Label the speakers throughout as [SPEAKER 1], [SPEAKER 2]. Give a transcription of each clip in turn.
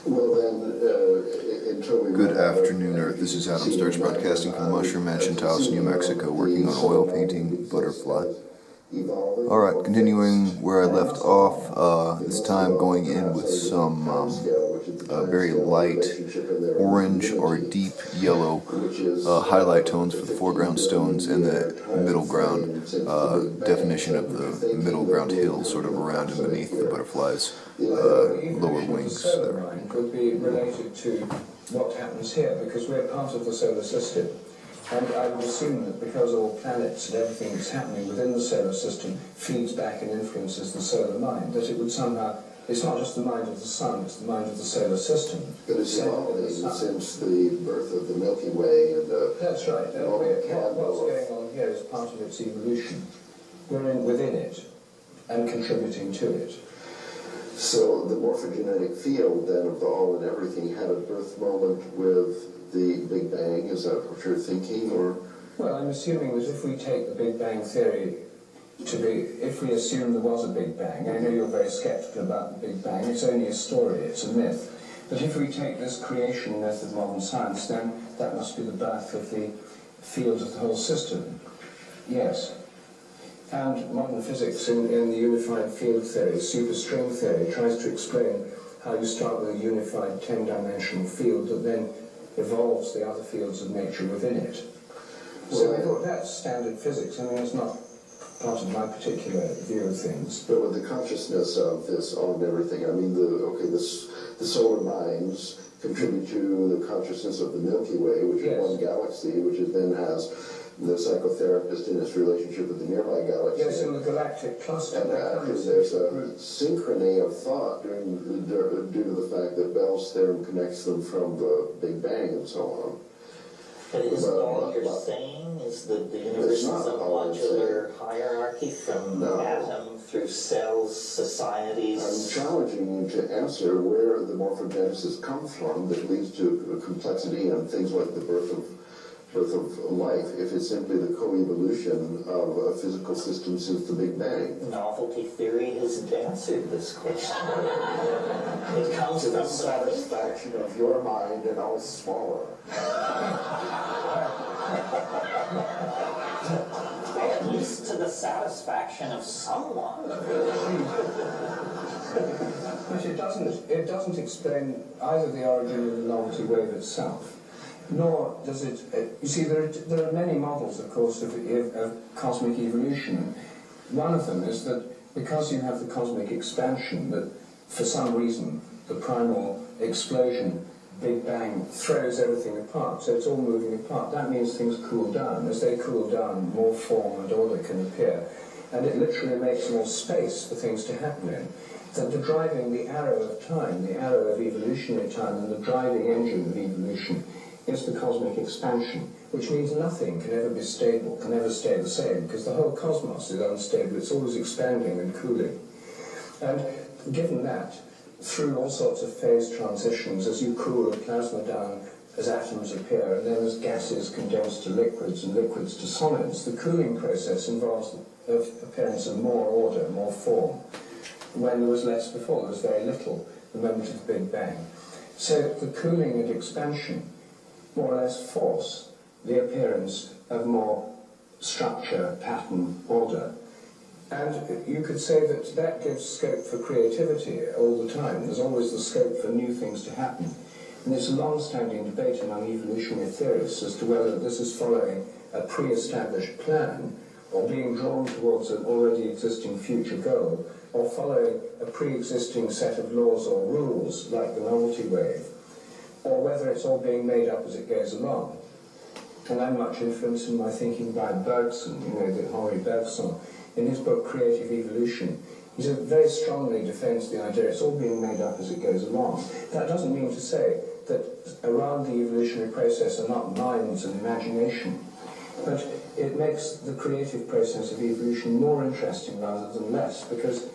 [SPEAKER 1] Well then, until we...
[SPEAKER 2] Good afternoon, Earth. This is Adam Sturch broadcasting from the Mushroom Mansion, Taos, New Mexico, working on oil painting Butterfly. Alright, continuing where I left off, this time going in with some very light orange or deep yellow highlight tones for the foreground stones and the middle ground definition of the middle ground hill sort of around and beneath the butterfly's lower wings.
[SPEAKER 3] The solar mind could be related to what happens here, because we're part of the solar system. And I would assume that because all planets and everything that's happening within the solar system feeds back and influences the solar mind, that it would somehow, it's not just the mind of the sun, it's the mind of the solar system.
[SPEAKER 1] But it's evolving since the birth of the Milky Way and
[SPEAKER 3] that's right. What's going on here is part of its evolution. We're within it and contributing to it.
[SPEAKER 1] So the morphogenetic field then of the all and everything had a birth moment with the Big Bang. Is that what you're thinking, or?
[SPEAKER 3] Well, I'm assuming that if we take the Big Bang theory to be, if we assume there was a Big Bang, I know you're very skeptical about the Big Bang, it's only a story, it's a myth, but if we take this creation myth of modern science, then that must be the birth of the field of the whole system. Yes. And modern physics in the unified field theory, superstring theory, tries to explain how you start with a unified 10-dimensional field that then evolves the other fields of nature within it. So I thought that's standard physics. I mean, it's not part of my particular view of things.
[SPEAKER 1] But with the consciousness of this all and everything, I mean, the solar minds contribute to the consciousness of the Milky Way, which is one galaxy, which then has the psychotherapist in its relationship with the nearby galaxy.
[SPEAKER 3] Yes, in the galactic cluster.
[SPEAKER 1] And there's a synchrony of thought due to the fact that Bell's theorem connects them from the Big Bang and so on.
[SPEAKER 4] But isn't all you're saying is that the universe is a modular hierarchy from atom through cells, societies?
[SPEAKER 1] I'm challenging you to answer where the morphogenesis comes from that leads to complexity and things like the birth of life, if it's simply the co-evolution of a physical system since the Big Bang.
[SPEAKER 4] Novelty theory has answered this question. It comes
[SPEAKER 1] To
[SPEAKER 4] from
[SPEAKER 1] the satisfaction of your mind and all smaller.
[SPEAKER 4] At least to the satisfaction of someone.
[SPEAKER 3] But it doesn't explain either the origin of the novelty wave itself, nor does it... you see, there are many models, of course, of cosmic evolution. One of them is that because you have the cosmic expansion, that for some reason the primal explosion, Big Bang, throws everything apart, so it's all moving apart. That means things cool down. As they cool down, more form and order can appear, and it literally makes more space for things to happen in. That the driving, the arrow of time, the arrow of evolutionary time, and the driving engine of evolution is the cosmic expansion, which means nothing can ever be stable, can ever stay the same, because the whole cosmos is unstable, it's always expanding and cooling. And given that, through all sorts of phase transitions, as you cool a plasma down, as atoms appear, and then as gases condense to liquids and liquids to solids, the cooling process involves the appearance of more order, more form. When there was less before, there was very little, the moment of the Big Bang. So the cooling and expansion more or less force the appearance of more structure, pattern, order. And you could say that that gives scope for creativity all the time. There's always the scope for new things to happen. And there's a long-standing debate among evolutionary theorists as to whether this is following a pre-established plan or being drawn towards an already existing future goal, or following a pre-existing set of laws or rules like the novelty wave, or whether it's all being made up as it goes along. And I'm much influenced in my thinking by Bergson, the Henri Bergson. In his book Creative Evolution, he very strongly defends the idea it's all being made up as it goes along. That doesn't mean to say that around the evolutionary process are not minds and imagination, but it makes the creative process of evolution more interesting rather than less, because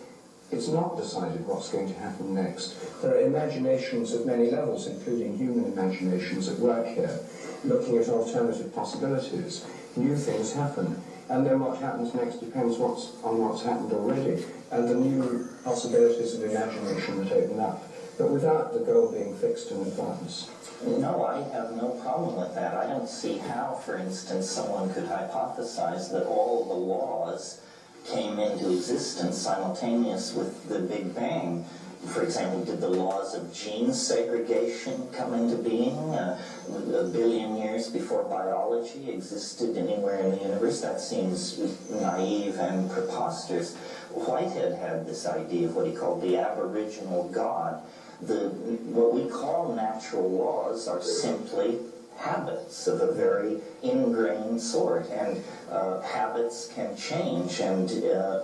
[SPEAKER 3] it's not decided what's going to happen next. There are imaginations of many levels, including human imaginations at work here, looking at alternative possibilities. New things happen, and then what happens next depends on what's happened already, and the new possibilities of imagination that open up. but without the goal being fixed in advance.
[SPEAKER 4] No, I have no problem with that. I don't see how, for instance, someone could hypothesize that all the laws came into existence simultaneous with the Big Bang. For example, did the laws of gene segregation come into being a billion years before biology existed anywhere in the universe? That seems naive and preposterous. Whitehead had this idea of what he called the aboriginal God. What we call natural laws are simply habits of a very ingrained sort, and habits can change, and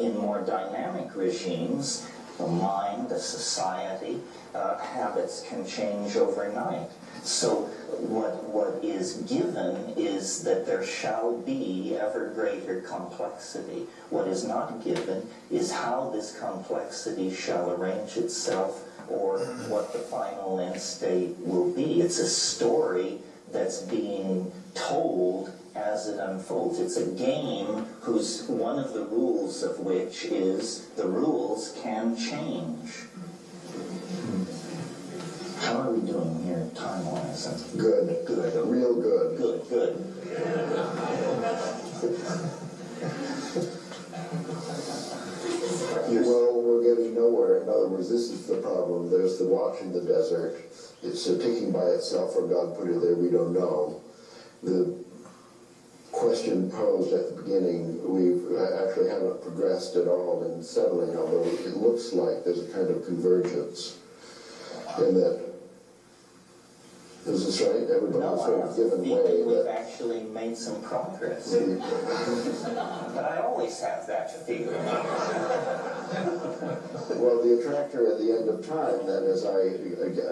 [SPEAKER 4] in more dynamic regimes, a mind, a society, habits can change overnight. So what is given is that there shall be ever greater complexity. What is not given is how this complexity shall arrange itself or what the final end state will be. It's a story that's being told as it unfolds. It's a game whose one of the rules of which is the rules can change. How are we doing here time-wise?
[SPEAKER 1] Good.
[SPEAKER 4] Good.
[SPEAKER 1] Real good.
[SPEAKER 4] Good.
[SPEAKER 1] Well, we're getting nowhere. In other words, this is the problem. There's the watch in the desert. It's ticking by itself, or God put it there, we don't know. The question posed at the beginning, we actually haven't progressed at all in settling, although it looks like there's a kind of convergence in that. Is this right? Everybody's sort of given way.
[SPEAKER 4] We've actually made some progress. But I always have that feeling.
[SPEAKER 1] Well, the attractor at the end of time, then, as I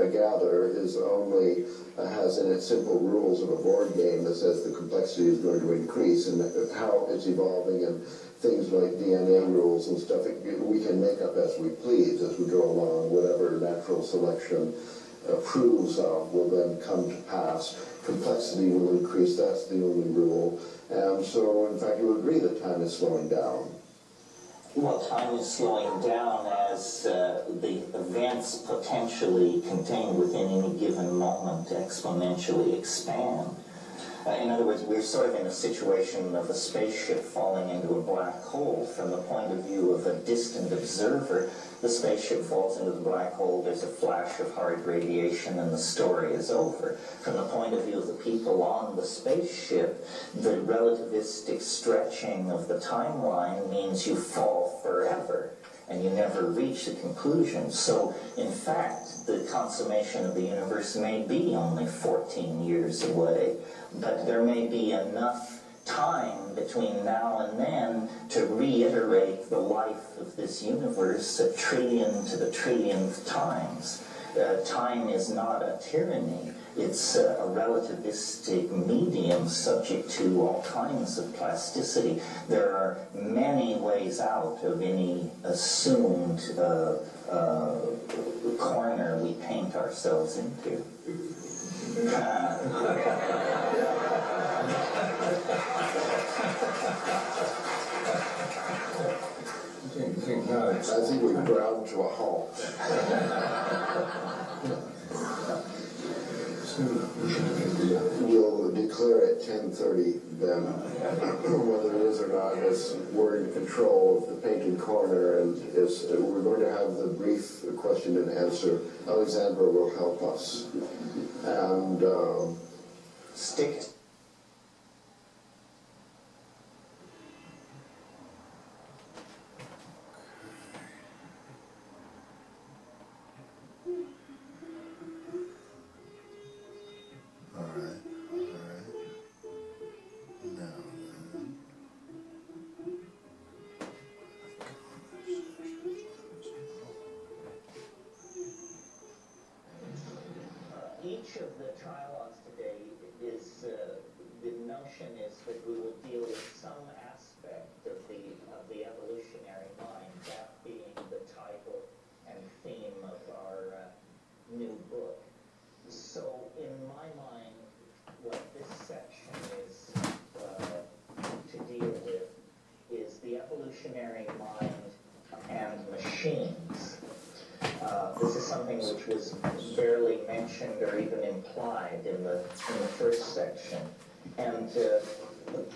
[SPEAKER 1] gather, is only has in it simple rules of a board game that says the complexity is going to increase, and how it's evolving, and things like DNA rules and stuff we can make up as we please as we go along. Whatever natural selection approves of will then come to pass. Complexity will increase, that's the only rule. And so, in fact, you agree that time is slowing down.
[SPEAKER 4] Well, time is slowing down as the events potentially contained within any given moment exponentially expand. In other words, we're sort of in a situation of a spaceship falling into a black hole. From the point of view of a distant observer, the spaceship falls into the black hole, there's a flash of hard radiation, and the story is over. From the point of view of the people on the spaceship, the relativistic stretching of the timeline means you fall forever, and you never reach the conclusion. So, in fact, the consummation of the universe may be only 14 years away, but there may be enough time between now and then to reiterate the life of this universe a trillion to the trillionth times. Time is not a tyranny. It's a relativistic medium subject to all kinds of plasticity. There are many ways out of any assumed corner we paint ourselves into.
[SPEAKER 1] I think we've ground to a halt. We'll declare it 10:30 then, whether it is or not, as we're in control of the painted corner, and we're going to have the brief question and answer. Alexandra will help us. And
[SPEAKER 4] Stick each of the trialogues today is, the notion is that we will deal with some aspect of the evolutionary mind, that being the title and theme of our new book. So in my mind, what this section is to deal with is the evolutionary mind and machines. This is something which was mentioned or even implied in the first section. And the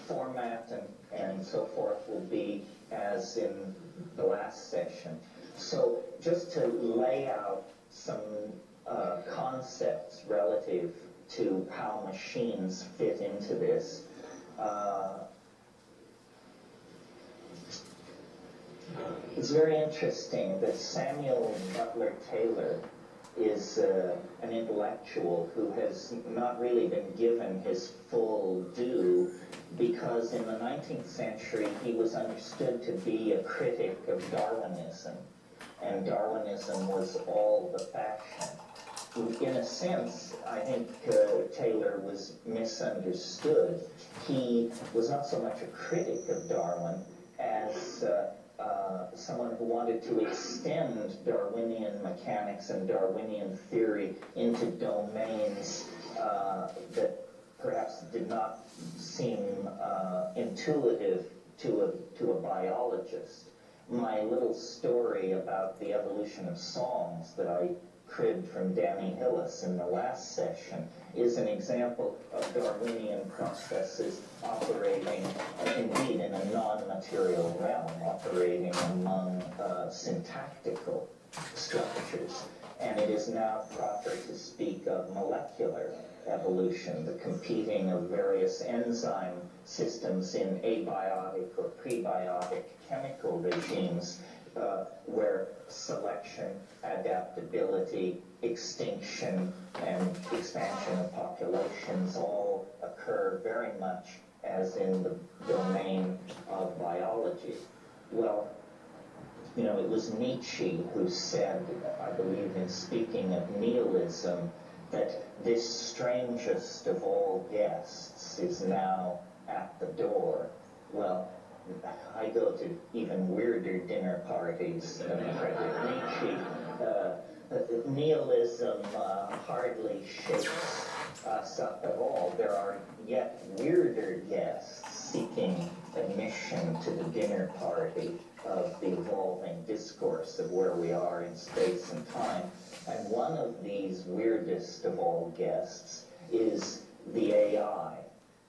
[SPEAKER 4] format and so forth will be as in the last session. So just to lay out some concepts relative to how machines fit into this. It's very interesting that Samuel Butler Taylor is an intellectual who has not really been given his full due, because in the 19th century he was understood to be a critic of Darwinism, and Darwinism was all the fashion. In a sense, I think Taylor was misunderstood. He was not so much a critic of Darwin as someone who wanted to extend Darwinian mechanics and Darwinian theory into domains that perhaps did not seem intuitive to a biologist. My little story about the evolution of songs that I cribbed from Danny Hillis in the last session is an example of Darwinian processes operating, indeed, in a non-material realm, operating among syntactical structures. And it is now proper to speak of molecular evolution, the competing of various enzyme systems in abiotic or prebiotic chemical regimes, where selection, adaptability, extinction, and expansion of populations all occur very much as in the domain of biology. Well, you know, it was Nietzsche who said, I believe in speaking of nihilism, that this strangest of all guests is now at the door. Well, I go to even weirder dinner parties than Friedrich Nietzsche. Nihilism hardly shakes us up at all. There are yet weirder guests seeking admission to the dinner party of the evolving discourse of where we are in space and time. And one of these weirdest of all guests is the AI,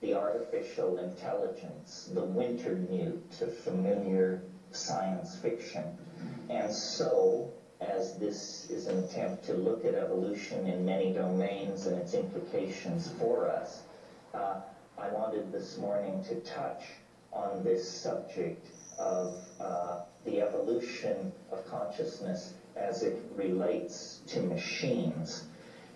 [SPEAKER 4] the artificial intelligence, the winter newt of familiar science fiction. And so, as this is an attempt to look at evolution in many domains and its implications for us, I wanted this morning to touch on this subject of the evolution of consciousness as it relates to machines.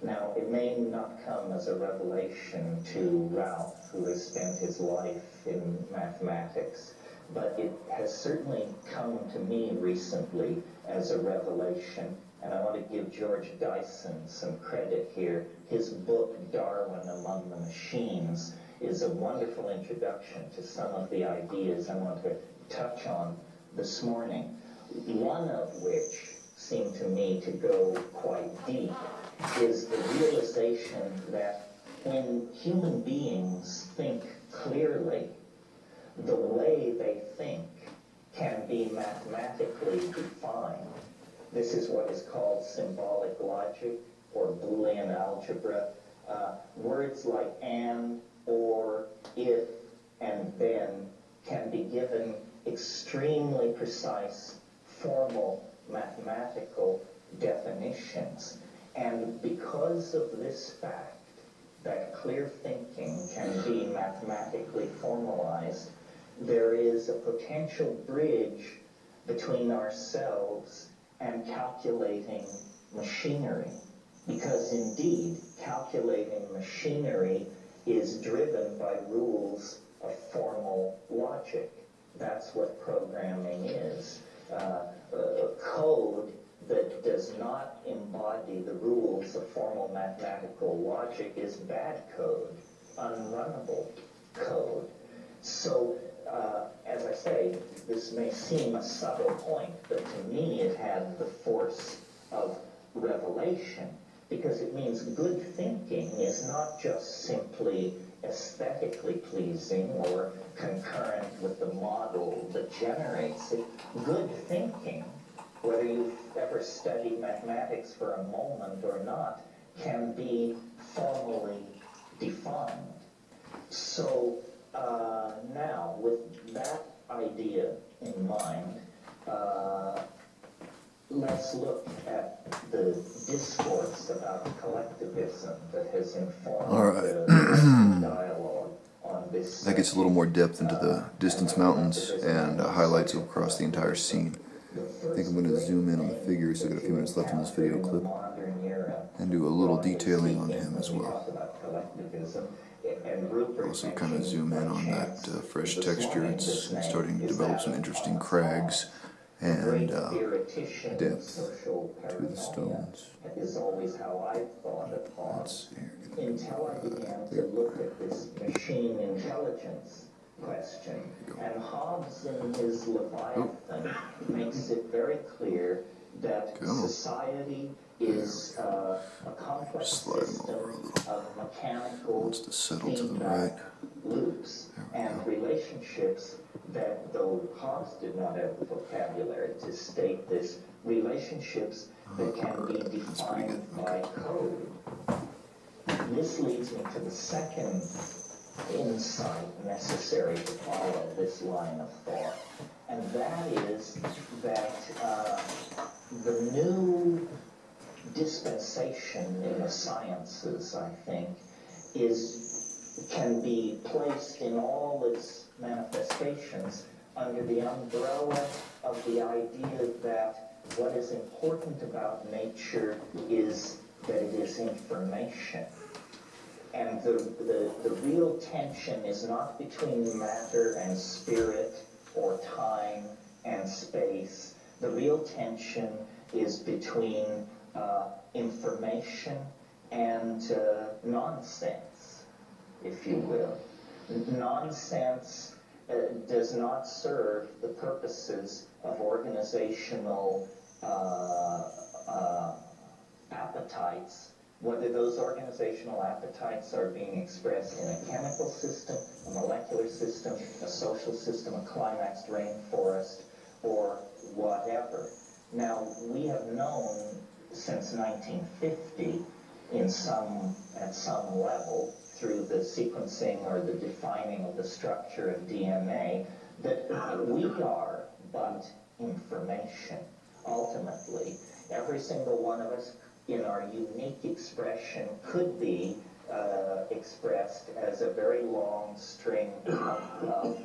[SPEAKER 4] Now, it may not come as a revelation to Ralph, who has spent his life in mathematics, but it has certainly come to me recently as a revelation, and I want to give George Dyson some credit here. His book, Darwin Among the Machines, is a wonderful introduction to some of the ideas I want to touch on this morning, one of which seemed to me to go quite deep, is the realization that when human beings think clearly, the way they think can be mathematically defined. This is what is called symbolic logic or Boolean algebra. Words like and, or, if, and then can be given extremely precise, formal, mathematical definitions. And because of this fact, that clear thinking can be mathematically formalized, there is a potential bridge between ourselves and calculating machinery. Because indeed, calculating machinery is driven by rules of formal logic. That's what programming is. Code that does not embody the rules of formal mathematical logic is bad code, unrunnable code. So, as I say, this may seem a subtle point, but to me it had the force of revelation, because it means good thinking is not just simply aesthetically pleasing or concurrent with the model that generates it. Good thinking, whether you've ever studied mathematics for a moment or not, can be formally defined. So now, with that idea in mind, let's look at the discourse about collectivism that has informed the dialogue on this.
[SPEAKER 2] That gets a little more depth into the distance mountains and highlights across the entire scene. I think I'm going to zoom in on the figures. I've got a few minutes left in this video clip and do a little detailing on him as well. Also kind of zoom in on that fresh texture. It's starting to develop some interesting crags and depth to the stones.
[SPEAKER 4] Is always how I thought of Hobbes. Until I began to look at this machine intelligence question. And Hobbes in his Leviathan makes it very clear that society is a complex system of mechanical feedback loops and relationships that, though Hobbes did not have the vocabulary to state this, relationships that can be defined by code. This leads me to the second insight necessary to follow this line of thought, and that is that the new dispensation in the sciences, I think, can be placed in all its manifestations under the umbrella of the idea that what is important about nature is that it is information. And the real tension is not between matter and spirit or time and space. The real tension is between information and nonsense, if you will. Nonsense does not serve the purposes of organizational appetites, whether those organizational appetites are being expressed in a chemical system, a molecular system, a social system, a climaxed rainforest, or whatever. Now, we have known since 1950, at some level, through the sequencing or the defining of the structure of DNA, that we are but information. Ultimately, every single one of us in our unique expression could be expressed as a very long string of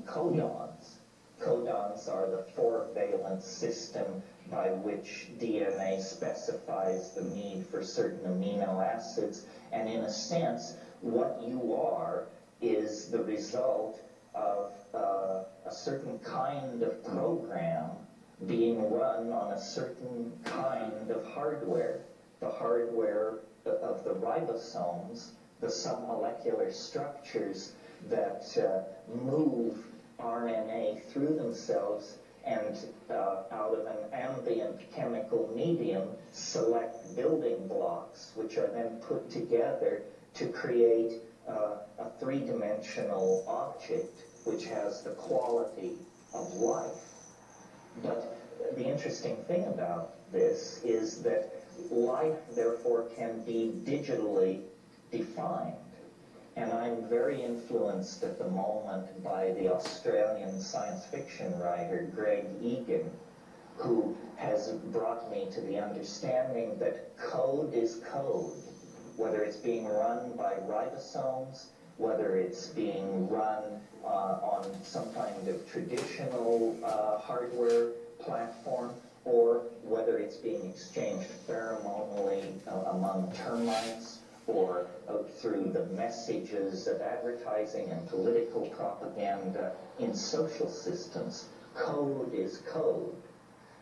[SPEAKER 4] codons. Codons are the four-valent system by which DNA specifies the need for certain amino acids, and in a sense, what you are is the result of a certain kind of program being run on a certain kind of hardware. The hardware of the ribosomes, the submolecular structures that move RNA through themselves and out of an ambient chemical medium select building blocks, which are then put together to create a three-dimensional object which has the quality of life. But the interesting thing about this is that life, therefore, can be digitally defined. And I'm very influenced at the moment by the Australian science fiction writer Greg Egan, who has brought me to the understanding that code is code, whether it's being run by ribosomes, whether it's being run on some kind of traditional hardware platform, or whether it's being exchanged pheromonally among termites, or through the messages of advertising and political propaganda in social systems. Code is code.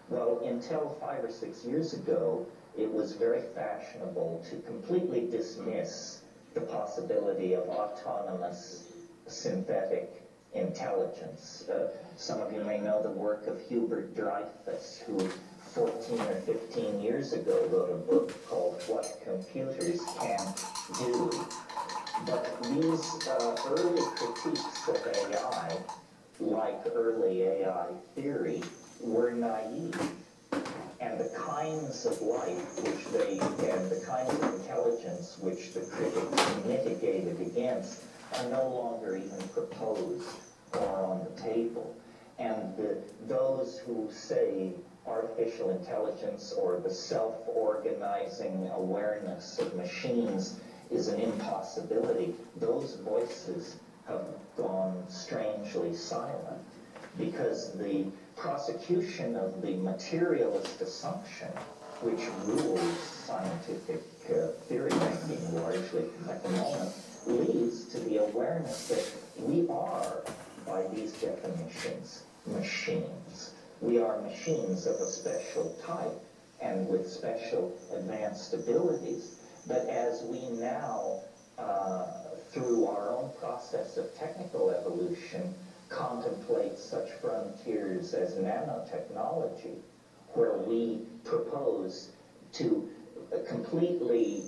[SPEAKER 4] Well, until 5 or 6 years ago, it was very fashionable to completely dismiss the possibility of autonomous synthetic intelligence. Some of you may know the work of Hubert Dreyfus, who 14 or 15 years ago wrote a book called What Computers Can't Do. But these early critiques of AI, like early AI theory, were naive. And the kinds of life which they, and the kinds which the critics mitigated against are no longer even proposed or on the table. And those who say artificial intelligence or the self-organizing awareness of machines is an impossibility, those voices have gone strangely silent, because the prosecution of the materialist assumption, which rules scientific theory making largely at the moment, leads to the awareness that we are, by these definitions, machines. We are machines of a special type and with special advanced abilities. But as we now, through our own process of technical evolution, contemplate such frontiers as nanotechnology, where we propose to completely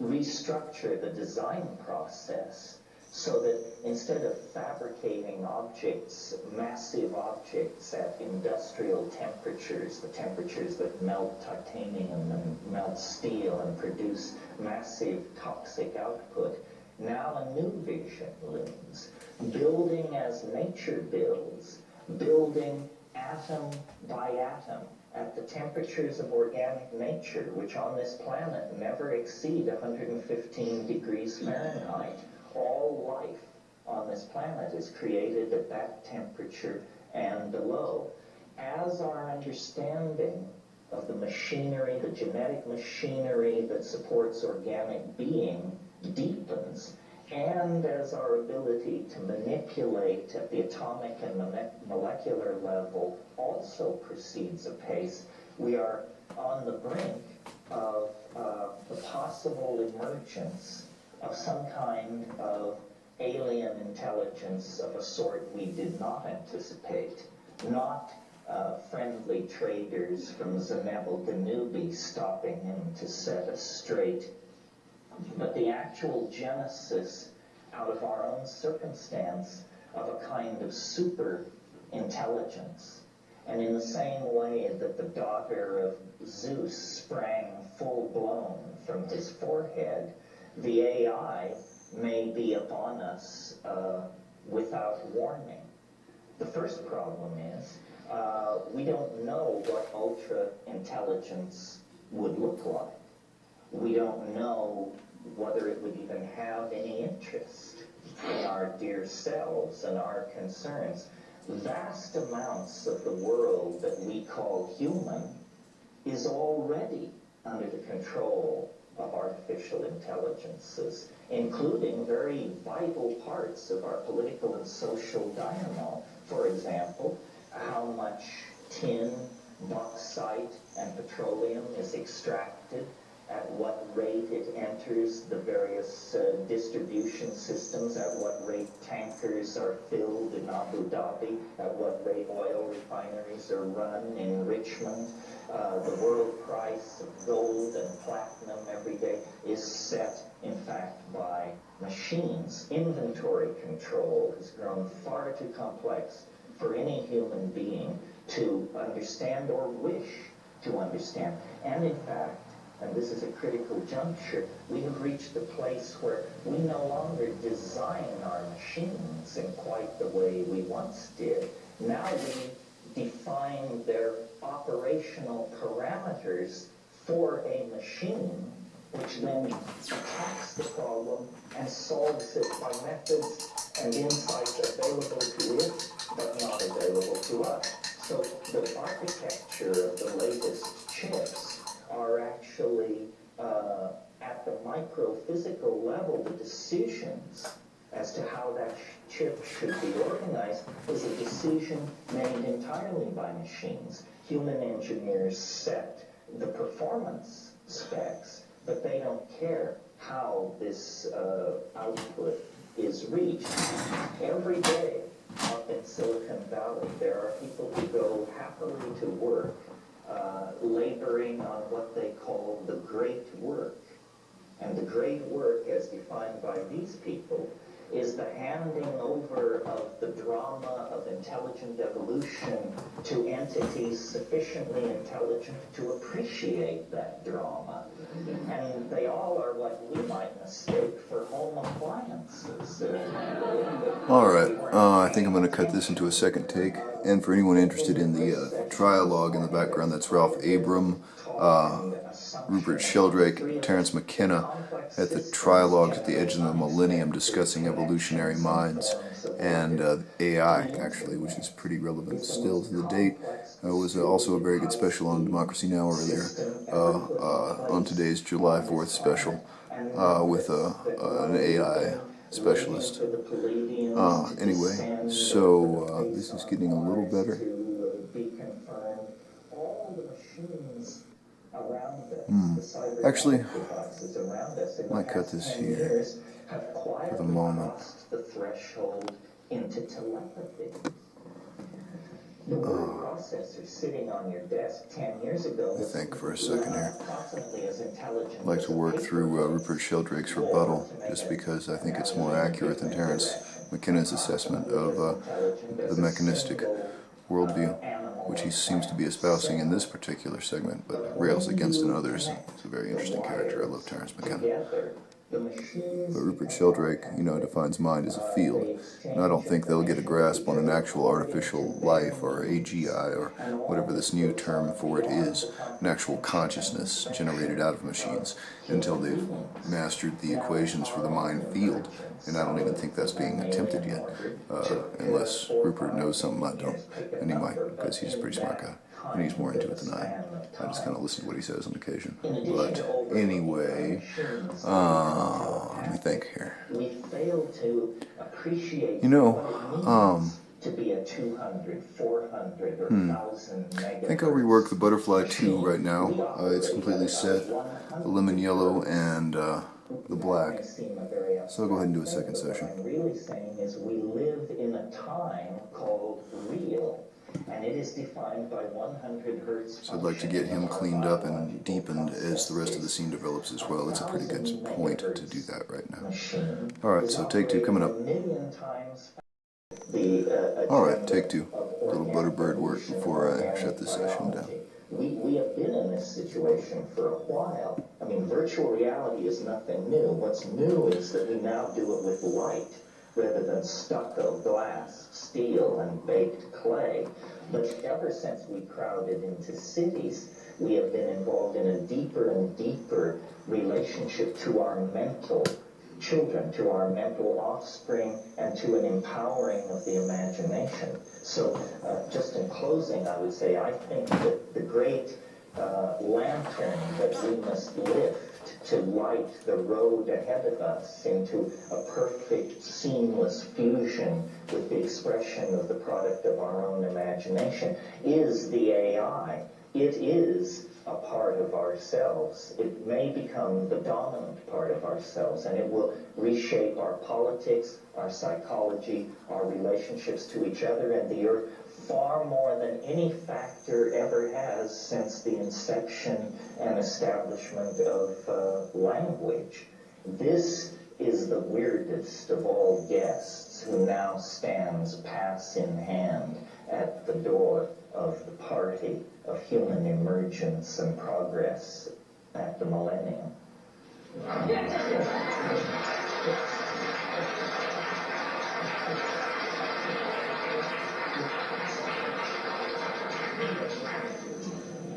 [SPEAKER 4] restructure the design process so that instead of fabricating objects, massive objects at industrial temperatures, the temperatures that melt titanium and melt steel and produce massive toxic output, now a new vision looms. Building as nature builds, building atom by atom at the temperatures of organic nature, which on this planet never exceed 115 degrees Fahrenheit. All life on this planet is created at that temperature and below. As our understanding of the machinery, the genetic machinery that supports organic being deepens, and as our ability to manipulate at the atomic and molecular level also proceeds apace, we are on the brink of the possible emergence of some kind of alien intelligence of a sort we did not anticipate, not friendly traders from Zenebel Danubi stopping in to set us straight, but the actual genesis out of our own circumstance of a kind of super intelligence. And in the same way that the daughter of Zeus sprang full-blown from his forehead, the AI may be upon us without warning. The first problem is we don't know what ultra-intelligence would look like. We don't know whether it would even have any interest in our dear selves and our concerns. Vast amounts of the world that we call human is already under the control of artificial intelligences, including very vital parts of our political and social dynamo. For example, how much tin, bauxite, and petroleum is extracted, at what rate it enters the various distribution systems, at what rate tankers are filled in Abu Dhabi, at what rate oil refineries are run in Richmond. The world price of gold and platinum every day is set, in fact, by machines. Inventory control has grown far too complex for any human being to understand or wish to understand. And in fact, and this is a critical juncture, we have reached a place where we no longer design our machines in quite the way we once did. Now we define their operational parameters for a machine, which then attacks the problem and solves it by methods and insights available to it, but not available to us. So the architecture of the latest chips are actually, at the micro-physical level, the decisions as to how that chip should be organized is a decision made entirely by machines. Human engineers set the performance specs, but they don't care how this output is reached. Every day up in Silicon Valley, there are people who go happily to work, laboring on what they call the great work. And the great work, as defined by these people, is the handing over of the drama of intelligent evolution to entities sufficiently intelligent to appreciate that drama. And they all are what we might mistake for home appliances.
[SPEAKER 2] All right, I think I'm going to cut this into a second take. And for anyone interested in the trialogue in the background, that's Ralph Abram, Rupert Sheldrake, Terence McKenna at the trialogues at the edge of the millennium discussing evolutionary minds and AI, actually, which is pretty relevant still to the date. It was also a very good special on Democracy Now! Earlier, on today's July 4th special, with an AI specialist. Anyway, so this is getting a little better. Actually, I might cut this here for the moment.
[SPEAKER 4] The threshold into telepathy. The word processor sitting on your desk 10 years ago.
[SPEAKER 2] I think for a second here. I'd like to work through Rupert Sheldrake's rebuttal, just because I think it's more accurate than Terence McKenna's assessment of the mechanistic worldview, which he seems to be espousing in this particular segment, but rails against in others. He's a very interesting character. I love Terence McKenna. But Rupert Sheldrake, defines mind as a field, and I don't think they'll get a grasp on an actual artificial life, or AGI, or whatever this new term for it is, an actual consciousness generated out of machines, until they've mastered the equations for the mind field, and I don't even think that's being attempted yet, unless Rupert knows something I don't, and he might, because he's a pretty smart guy. And he's more into it than I am. I just kind of listen to what he says on occasion. But anyway, let me think here.
[SPEAKER 4] We fail to appreciate to be a 200, 400, or 1,000
[SPEAKER 2] I think I'll rework the Butterfly 2 right now. It's completely set, the lemon yellow and the black. So I'll go ahead and do a second session.
[SPEAKER 4] What I'm really saying is we live in a time called real. And it is defined by 100 hertz.
[SPEAKER 2] So I'd like to get him cleaned up and deepened as the rest of the scene develops as well. It's a pretty good point to do that right now. Alright, so take two coming up. Alright, take two. A little Butterbird work before I shut this session down.
[SPEAKER 4] We have been in this situation for a while. I mean, virtual reality is nothing new. What's new is that we now do it with light, rather than stucco, glass, steel, and baked clay. But ever since we crowded into cities, we have been involved in a deeper and deeper relationship to our mental children, to our mental offspring, and to an empowering of the imagination. So just in closing, I would say I think that the great lantern that we must lift to light the road ahead of us into a perfect, seamless fusion with the expression of the product of our own imagination is the AI. It is a part of ourselves. It may become the dominant part of ourselves, and it will reshape our politics, our psychology, our relationships to each other and the earth far more than any factor ever has since the inception and establishment of language. This is the weirdest of all guests who now stands pass in hand at the door of the party of human emergence and progress at the millennium.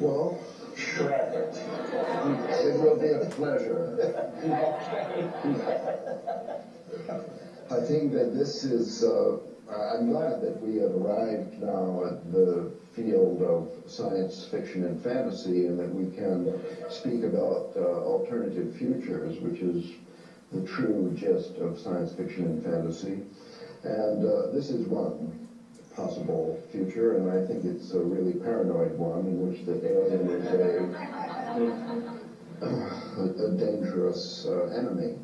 [SPEAKER 1] Well,
[SPEAKER 4] Shred it.
[SPEAKER 1] it will be a pleasure. I think that this is, I'm glad that we have arrived now at the field of science fiction and fantasy, and that we can speak about alternative futures, which is the true gist of science fiction and fantasy. And this is one possible future, and I think it's a really paranoid one, in which the alien is a dangerous enemy.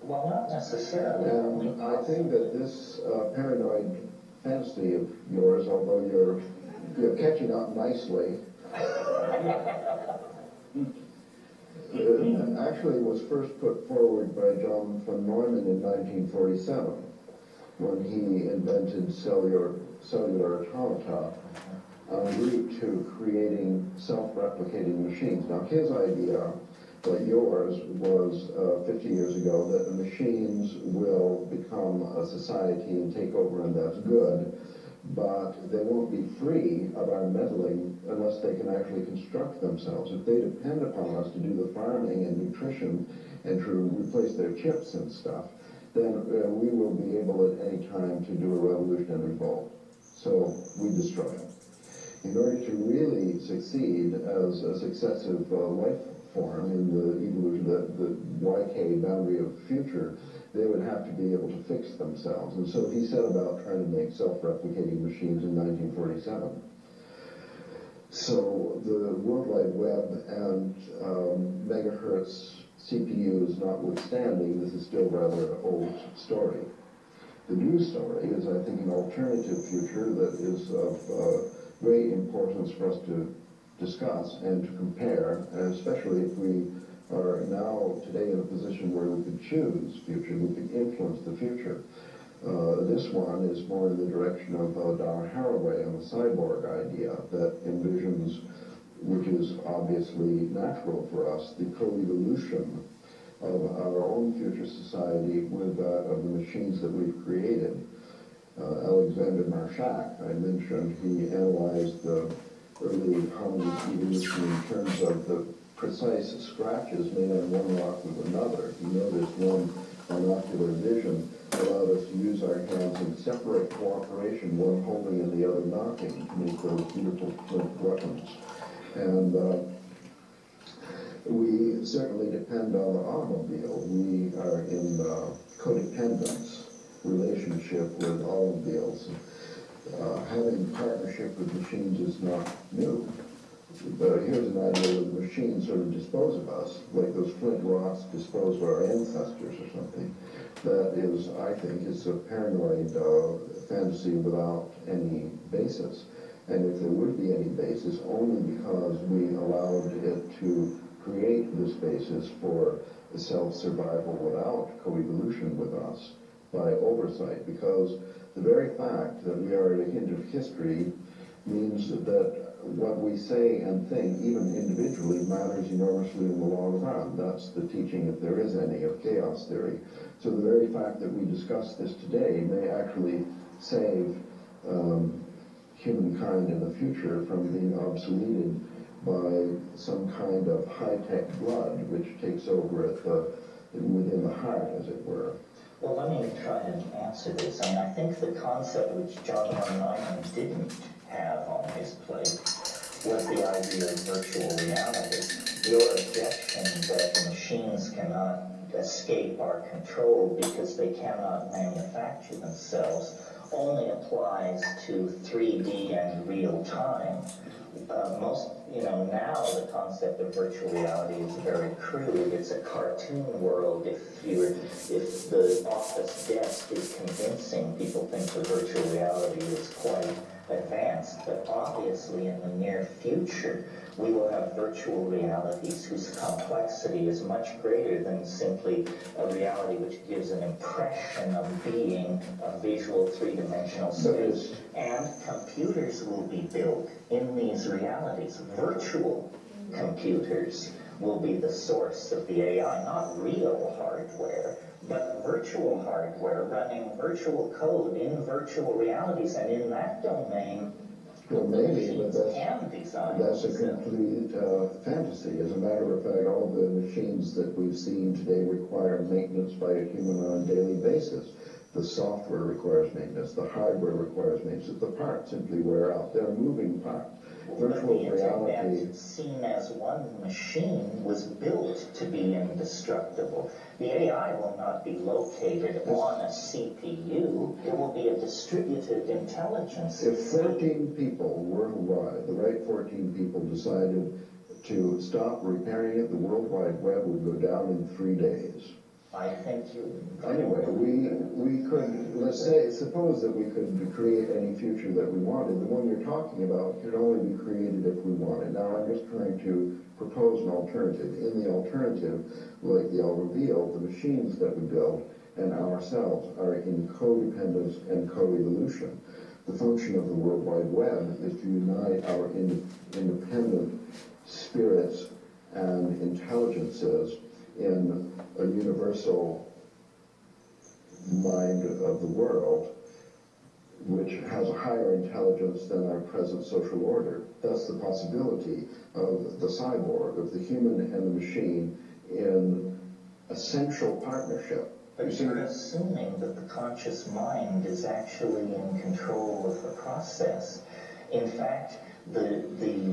[SPEAKER 4] Well, not necessarily.
[SPEAKER 1] And I think that this paranoid fantasy of yours, although you're catching up nicely, actually was first put forward by John von Neumann in 1947. when he invented cellular automata en route to creating self-replicating machines. Now, his idea, like yours, was 50 years ago that the machines will become a society and take over, and that's good, but they won't be free of our meddling unless they can actually construct themselves. If they depend upon us to do the farming and nutrition and to replace their chips and stuff, then we will be able at any time to do a revolution and revolt. So we destroy them. In order to really succeed as a successive life form in the evolution, the YK boundary of future, they would have to be able to fix themselves. And so he set about trying to make self-replicating machines in 1947. So the World Wide Web and megahertz CPUs notwithstanding, this is still rather an old story. The new story is, I think, an alternative future that is of great importance for us to discuss and to compare, and especially if we are now today in a position where we could choose future, we could influence the future. This one is more in the direction of Donna Haraway and the cyborg idea that envisions, which is obviously natural for us, the co-evolution of our own future society with that of the machines that we've created. Alexander Marshak, I mentioned, he analyzed the early hominid evolution in terms of the precise scratches made on one rock with another. He noticed one binocular vision allowed us to use our hands in separate cooperation, one holding and the other knocking, to make those beautiful flint weapons. And we certainly depend on the automobile. We are in codependence relationship with automobiles. Having partnership with machines is not new. But here's an idea that the machines sort of dispose of us, like those flint rocks dispose of our ancestors or something. That is, I think, is a paranoid fantasy without any basis. And if there would be any basis, only because we allowed it to create this basis for self-survival without co-evolution with us by oversight, because the very fact that we are at a hinge of history means that what we say and think, even individually, matters enormously in the long run. That's the teaching, if there is any, of chaos theory. So the very fact that we discuss this today may actually save humankind in the future from being obsoleted by some kind of high-tech blood which takes over at within the heart, as it were.
[SPEAKER 4] Well, let me try to answer this. I mean, I think the concept which John von Neumann didn't have on his plate was the idea of virtual reality. Your objection that the machines cannot escape our control because they cannot manufacture themselves only applies to 3D and real time. Now the concept of virtual reality is very crude. It's a cartoon world. If the office desk is convincing, people think the virtual reality is quite advanced. But obviously in the near future, we will have virtual realities whose complexity is much greater than simply a reality which gives an impression of being a visual three-dimensional space. And computers will be built in these realities. Virtual computers will be the source of the AI, not real hardware, but virtual hardware running virtual code in virtual realities. And in that domain,
[SPEAKER 1] well, maybe, but that's a complete fantasy. As a matter of fact, all the machines that we've seen today require maintenance by a human on a daily basis. The software requires maintenance. The hardware requires maintenance. The parts simply wear out. They're moving parts. Virtual reality,
[SPEAKER 4] seen as one machine, was built to be indestructible. The AI will not be located on a CPU. It will be a distributed intelligence.
[SPEAKER 1] If 14 people worldwide, the right 14 people, decided to stop repairing it, the World Wide Web would go down in 3 days.
[SPEAKER 4] I think you...
[SPEAKER 1] Anyway, we could, let's say, suppose that we could create any future that we wanted. The one you're talking about could only be created if we wanted. Now, I'm just trying to propose an alternative. In the alternative, like I'll reveal, the machines that we build and ourselves are in codependence and co-evolution. The function of the World Wide Web is to unite our independent spirits and intelligences in a universal mind of the world, which has a higher intelligence than our present social order. Thus the possibility of the cyborg, of the human and the machine, in essential partnership.
[SPEAKER 4] But you're assuming that the conscious mind is actually in control of the process. In fact, the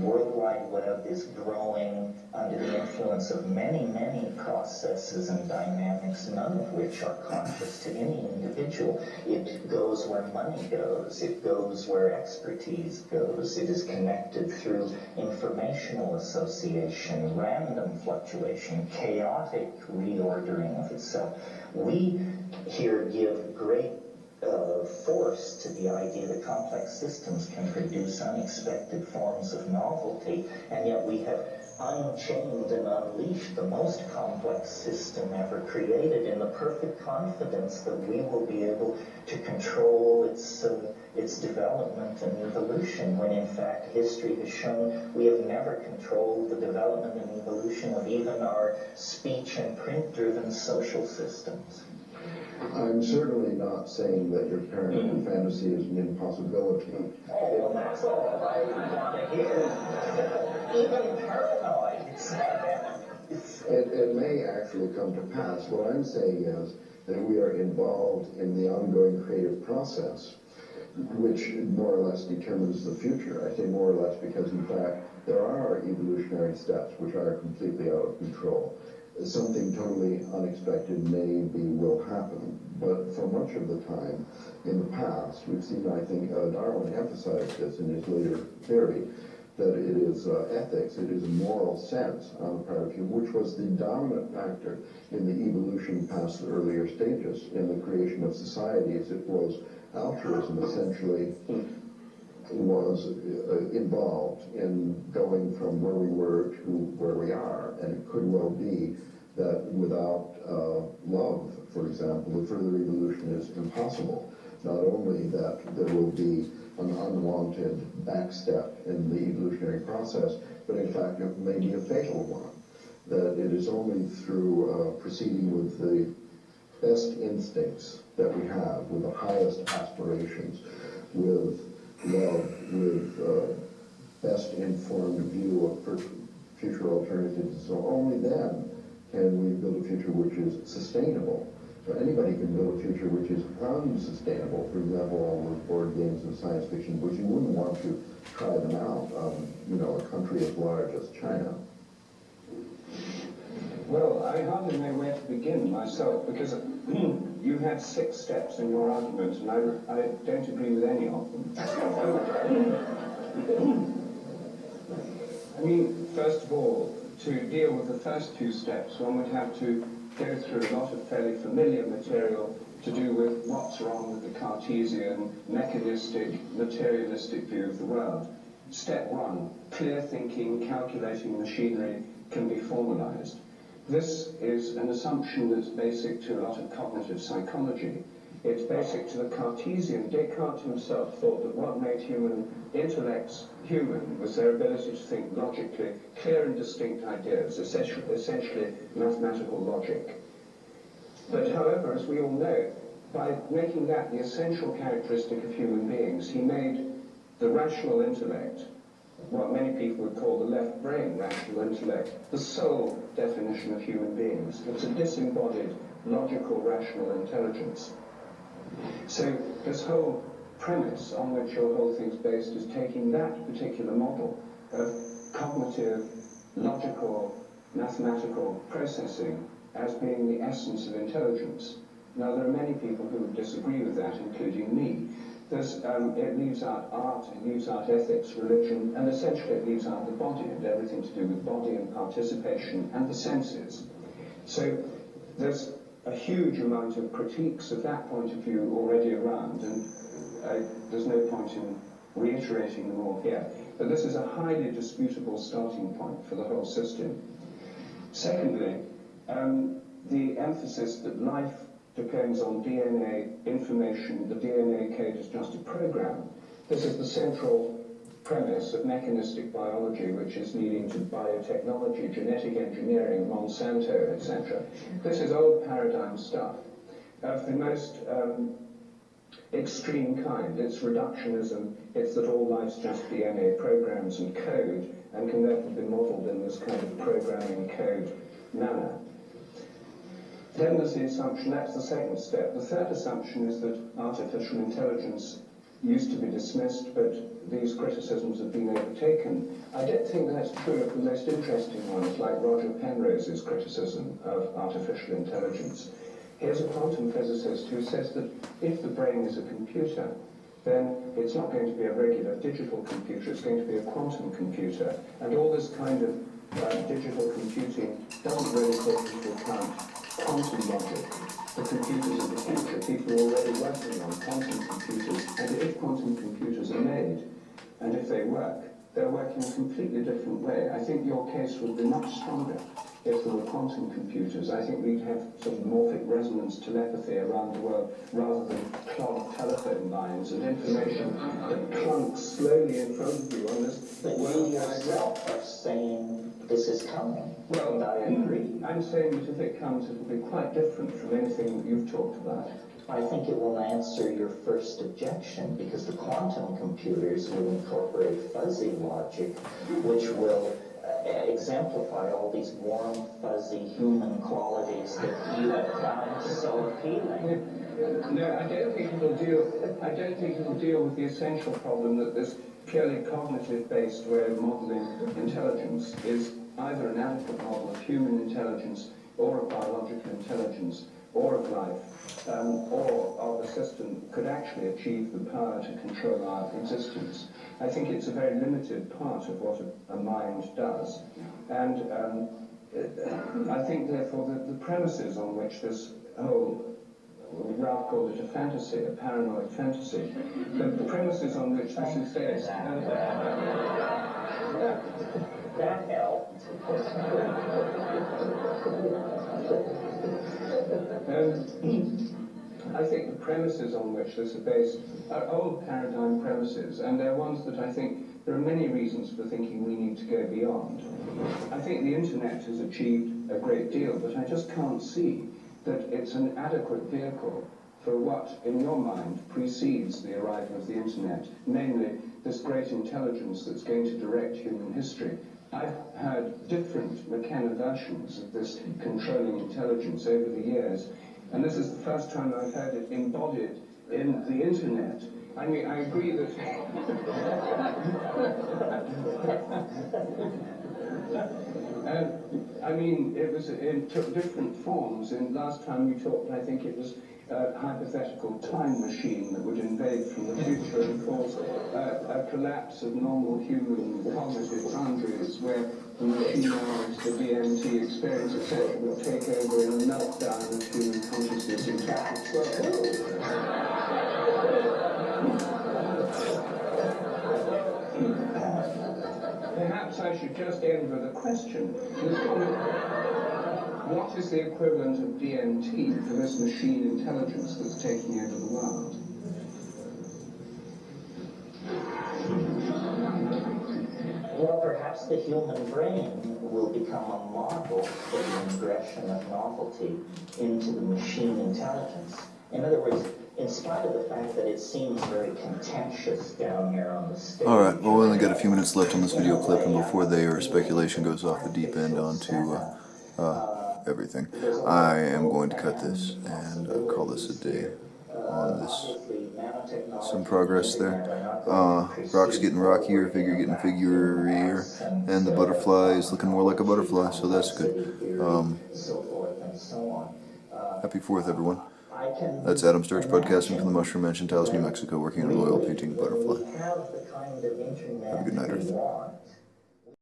[SPEAKER 4] World Wide Web is growing under the influence of many, many processes and dynamics, none of which are conscious to any individual. It goes where money goes. It goes where expertise goes. It is connected through informational association, random fluctuation, chaotic reordering of itself. We here give great force to the idea that complex systems can produce unexpected forms of novelty, and yet we have unchained and unleashed the most complex system ever created in the perfect confidence that we will be able to control its development and evolution, when in fact history has shown we have never controlled the development and evolution of even our speech and print-driven social systems.
[SPEAKER 1] I'm certainly not saying that your paranoid fantasy is an impossibility.
[SPEAKER 4] Oh, well, that's all I want to hear. Even paranoid, it's not that.
[SPEAKER 1] It may actually come to pass. What I'm saying is that we are involved in the ongoing creative process, which more or less determines the future. I say more or less because, in fact, there are evolutionary steps which are completely out of control. Something totally unexpected will happen, but for much of the time in the past, we've seen, I think, Darwin emphasized this in his later theory, that it is ethics, it is a moral sense on the part of human, which was the dominant factor in the evolution past the earlier stages. In the creation of societies, it was altruism, essentially, was involved in going from where we were to where we are. And it could well be that without love, for example, the further evolution is impossible. Not only that there will be an unwanted backstep in the evolutionary process, but in fact it may be a fatal one. That it is only through proceeding with the best instincts that we have, with the highest aspirations, with love, with best informed view of future alternatives. So only then can we build a future which is sustainable. So anybody can build a future which is unsustainable. For example, all those board games and science fiction books, you wouldn't want to try them out on, a country as large as China.
[SPEAKER 3] Well, I hardly know where to begin myself, because you had 6 steps in your argument, and I don't agree with any of them. I mean, first of all, to deal with the first 2 steps, one would have to go through a lot of fairly familiar material to do with what's wrong with the Cartesian, mechanistic, materialistic view of the world. Step 1, clear thinking, calculating machinery can be formalized. This is an assumption that's basic to a lot of cognitive psychology. It's basic to the Cartesian. Descartes himself thought that what made human intellects human was their ability to think logically, clear and distinct ideas, essentially mathematical logic. But however, as we all know, by making that the essential characteristic of human beings, he made the rational intellect, what many people would call the left brain rational intellect, the sole definition of human beings. It's a disembodied, logical, rational intelligence. So this whole premise on which your whole thing's based is taking that particular model of cognitive, logical, mathematical processing as being the essence of intelligence. Now, there are many people who disagree with that, including me. It leaves out art, it leaves out ethics, religion, and essentially it leaves out the body and everything to do with body and participation and the senses. So there's a huge amount of critiques of that point of view already around, and there's no point in reiterating them all here. But this is a highly disputable starting point for the whole system. Secondly, the emphasis that life depends on DNA information. The DNA code is just a program. This is the central premise of mechanistic biology, which is leading to biotechnology, genetic engineering, Monsanto, etc. This is old paradigm stuff of the most extreme kind. It's reductionism. It's that all life's just DNA programs and code, and can therefore be modeled in this kind of programming code manner. Then there's the assumption, that's the second step. The third assumption is that artificial intelligence used to be dismissed, but these criticisms have been overtaken. I don't think that's true of the most interesting ones, like Roger Penrose's criticism of artificial intelligence. Here's a quantum physicist who says that if the brain is a computer, then it's not going to be a regular digital computer, it's going to be a quantum computer. And all this kind of digital computing doesn't really take into account quantum logic. The computers of the future, people are already working on quantum computers, and if quantum computers are made, and if they work, they're working a completely different way. I think your case would be much stronger if there were quantum computers. I think we'd have some morphic resonance telepathy around the world rather than clogged telephone lines and information that clunks slowly in front of you on this.
[SPEAKER 4] But you yourself are saying this is coming, and I agree.
[SPEAKER 3] I'm saying that if it comes, it will be quite different from anything that you've talked about.
[SPEAKER 4] I think it will answer your first objection, because the quantum computers will incorporate fuzzy logic, which will exemplify all these warm, fuzzy human qualities that you have found so appealing.
[SPEAKER 3] No, I don't think it'll deal with the essential problem that this purely cognitive-based way of modeling intelligence is either an adequate model of human intelligence or of biological intelligence or of life, or of a system that could actually achieve the power to control our existence. I think it's a very limited part of what a mind does. And I think, therefore, that the premises on which this whole, Ralph called it a fantasy, a paranoid fantasy, the premises on which this is based.
[SPEAKER 4] That helped.
[SPEAKER 3] I think the premises on which this is based are old paradigm premises, and they're ones that I think there are many reasons for thinking we need to go beyond. I think the internet has achieved a great deal, but I just can't see that it's an adequate vehicle for what, in your mind, precedes the arrival of the internet, namely this great intelligence that's going to direct human history. I've heard different McKenna versions of this controlling intelligence over the years, and this is the first time I've heard it embodied in the internet. I mean, I agree that... I mean, it took different forms, and last time we talked, I think it was a hypothetical time machine that would invade from the future and cause a collapse of normal human cognitive boundaries, where the machine hours, the DMT experience, etc., would take over in a meltdown of human consciousness in fact. Perhaps I should just end with a question. What is the equivalent of DMT for this machine intelligence that's taking over the world?
[SPEAKER 4] Well, perhaps the human brain will become a model for the ingression of novelty into the machine intelligence. In other words, in spite of the fact that it seems very contentious down here on the stage.
[SPEAKER 2] Alright, well, we only got a few minutes left on this video clip, and before their speculation goes off the deep end onto everything, I am going to cut this and call this a day on this. Some progress there. Rock's getting rockier, figure getting figurier, and the butterfly is looking more like a butterfly, so that's good. Happy 4th, everyone. That's Adam Sturch broadcasting from the Mushroom Mansion, Taos, New Mexico, working on an oil painting butterfly. Have a good night, Earth.